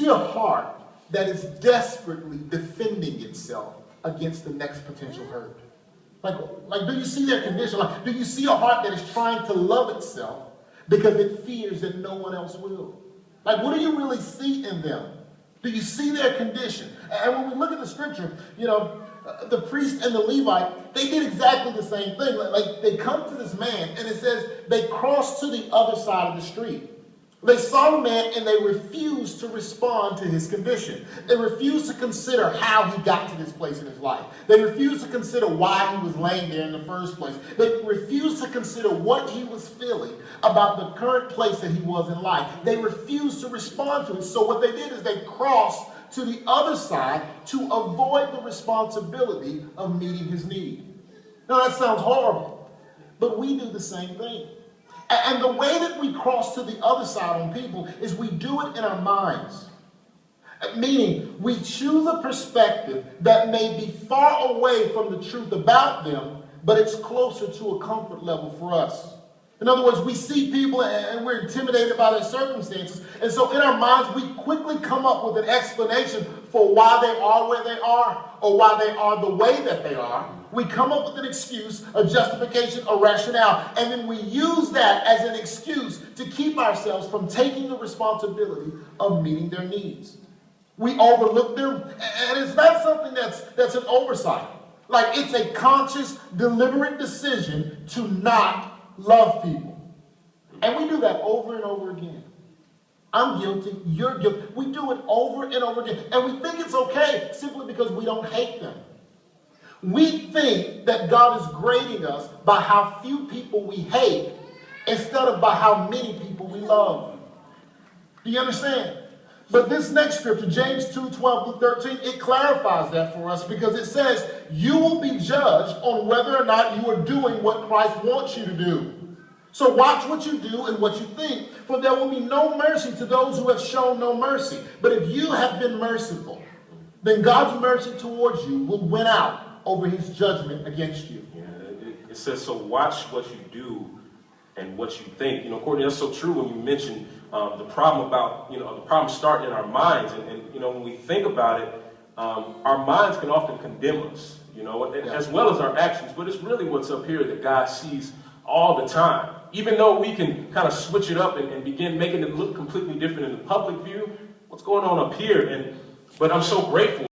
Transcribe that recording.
see a heart that is desperately defending itself against the next potential hurt? Like, do you see their condition? Like, do you see a heart that is trying to love itself because it fears that no one else will? Like, what do you really see in them? Do you see their condition? And when we look at the scripture, the priest and the Levite, they did exactly the same thing. Like, they come to this man, and it says they crossed to the other side of the street. They saw the man, and they refused to respond to his condition. They refused to consider how he got to this place in his life. They refused to consider why he was laying there in the first place. They refused to consider what he was feeling about the current place that he was in life. They refused to respond to it. So what they did is they crossed to the other side to avoid the responsibility of meeting his need. Now that sounds horrible, but we do the same thing. And the way that we cross to the other side on people is we do it in our minds. Meaning, we choose a perspective that may be far away from the truth about them, but it's closer to a comfort level for us. In other words, we see people and we're intimidated by their circumstances. And so in our minds, we quickly come up with an explanation for why they are where they are or why they are the way that they are. We come up with an excuse, a justification, a rationale, and then we use that as an excuse to keep ourselves from taking the responsibility of meeting their needs. We overlook them, and it's not something that's an oversight. Like, it's a conscious, deliberate decision to not love people. And we do that over and over again. I'm guilty, you're guilty. We do it over and over again. And we think it's okay simply because we don't hate them. We think that God is grading us by how few people we hate instead of by how many people we love. Do you understand? But this next scripture, James 2:12-13, it clarifies that for us because it says, you will be judged on whether or not you are doing what Christ wants you to do. So watch what you do and what you think, for there will be no mercy to those who have shown no mercy. But if you have been merciful, then God's mercy towards you will win out over his judgment against you. Yeah, it says, so watch what you do and what you think. Courtney, that's so true when you mentioned the problem about, the problem starting in our minds. And when we think about it, our minds can often condemn us, as well as our actions. But it's really what's up here that God sees all the time. Even though we can kind of switch it up and begin making it look completely different in the public view, what's going on up here? But I'm so grateful